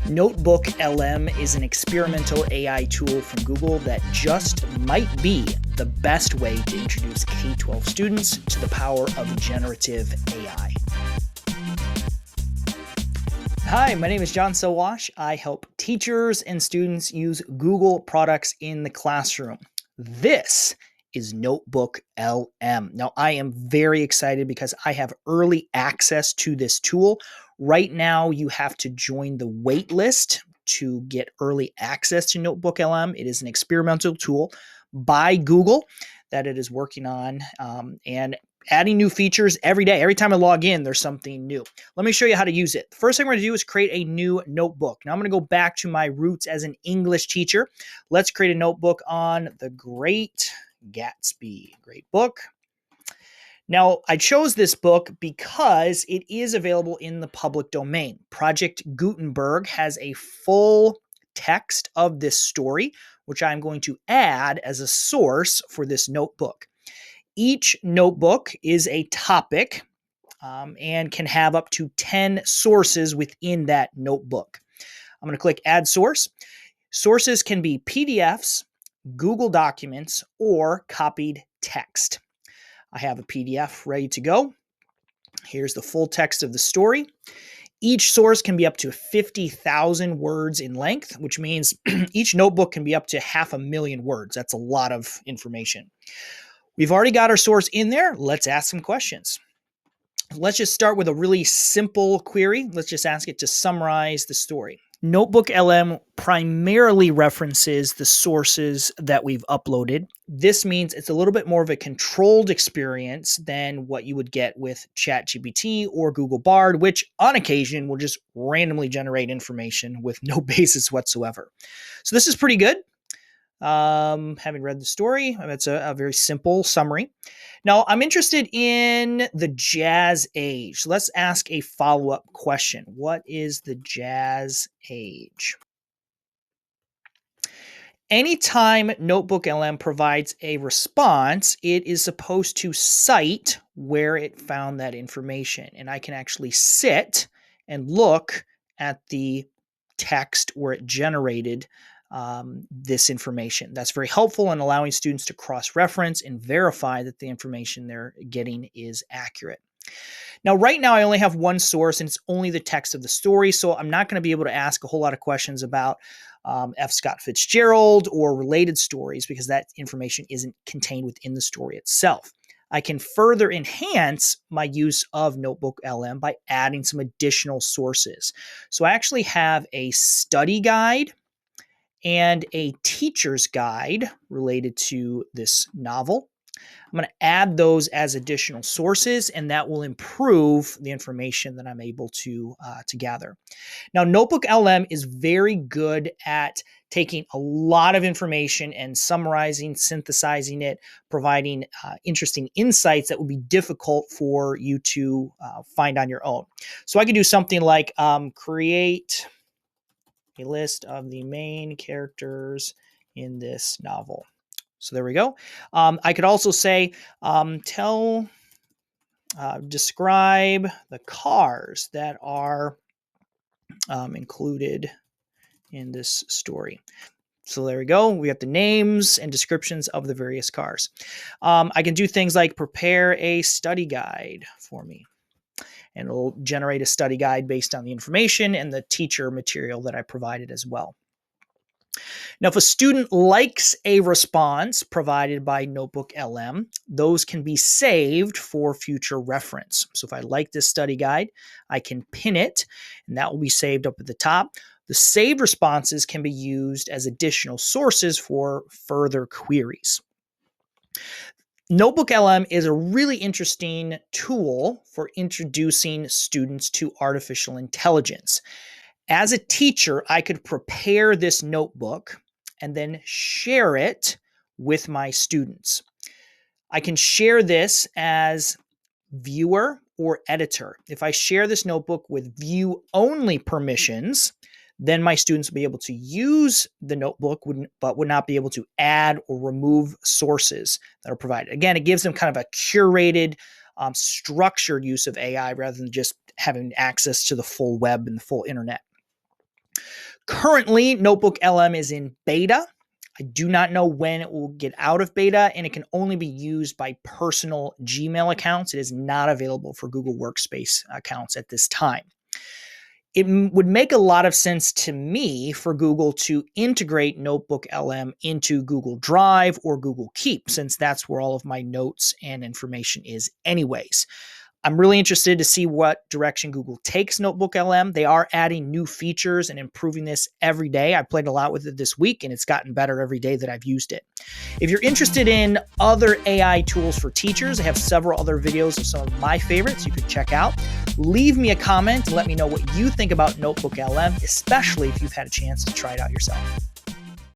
NotebookLM is an experimental AI tool from Google that just might be the best way to introduce K-12 students to the power of generative AI. Hi, my name is John Sowash. I help teachers and students use Google products in the classroom. This is NotebookLM. Now, I am very excited because I have early access to this tool. Right now, you have to join the wait list to get early access to NotebookLM. It is an experimental tool by Google that it is working on and adding new features every day. Every time I log in, there's something new. Let me show you how to use it. The first thing we're going to do is create a new notebook. Now I'm going to go back to my roots as an English teacher. Let's create a notebook on The Great Gatsby. Great book. Now, I chose this book because it is available in the public domain. Project Gutenberg has a full text of this story, which I'm going to add as a source for this notebook. Each notebook is a topic and can have up to 10 sources within that notebook. I'm going to click Add Source. Sources can be PDFs, Google Documents, or copied text. I have a PDF ready to go. Here's the full text of the story. Each source can be up to 50,000 words in length, which means each notebook can be up to 500,000 words. That's a lot of information. We've already got our source in there. Let's ask some questions. Let's just start with a really simple query. Let's just ask it to summarize the story. NotebookLM primarily references the sources that we've uploaded. This means it's a little bit more of a controlled experience than what you would get with ChatGPT or Google Bard, which on occasion will just randomly generate information with no basis whatsoever. So this is pretty good. Having read the story, it's a very simple summary. Now, I'm interested in the jazz age. Let's ask a follow-up question. What is the jazz age? Anytime NotebookLM provides a response, it is supposed to cite where it found that information. And I can actually sit and look at the text where it generated this information. That's very helpful in allowing students to cross-reference and verify that the information they're getting is accurate. Now, right now, I only have one source, and it's only the text of the story, so I'm not going to be able to ask a whole lot of questions about F. Scott Fitzgerald or related stories because that information isn't contained within the story itself. I can further enhance my use of NotebookLM by adding some additional sources. So I actually have a study guide and a teacher's guide related to this novel. I'm going to add those as additional sources, and that will improve the information that I'm able to gather. Now, NotebookLM is very good at taking a lot of information and summarizing, synthesizing it, providing interesting insights that would be difficult for you to find on your own. So I could do something like create a list of the main characters in this novel. So there we go. I could also say, describe the cars that are included in this story. So there we go. We have the names and descriptions of the various cars. I can do things like prepare a study guide for me. And it'll generate a study guide based on the information and the teacher material that I provided as well. Now, if a student likes a response provided by NotebookLM, those can be saved for future reference. So if I like this study guide, I can pin it, and that will be saved up at the top. The saved responses can be used as additional sources for further queries. NotebookLM is a really interesting tool for introducing students to artificial intelligence. As a teacher, I could prepare this notebook and then share it with my students. I can share this as viewer or editor. If I share this notebook with view-only permissions, then my students will be able to use the notebook, but would not be able to add or remove sources that are provided. Again, it gives them kind of a curated, structured use of AI rather than just having access to the full web and the full internet. Currently, NotebookLM is in beta. I do not know when it will get out of beta, and it can only be used by personal Gmail accounts. It is not available for Google Workspace accounts at this time. It would make a lot of sense to me for Google to integrate NotebookLM into Google Drive or Google Keep, since that's where all of my notes and information is anyways. I'm really interested to see what direction Google takes NotebookLM. They are adding new features and improving this every day. I played a lot with it this week, and it's gotten better every day that I've used it. If you're interested in other AI tools for teachers, I have several other videos of some of my favorites you could check out. Leave me a comment and let me know what you think about NotebookLM, especially if you've had a chance to try it out yourself.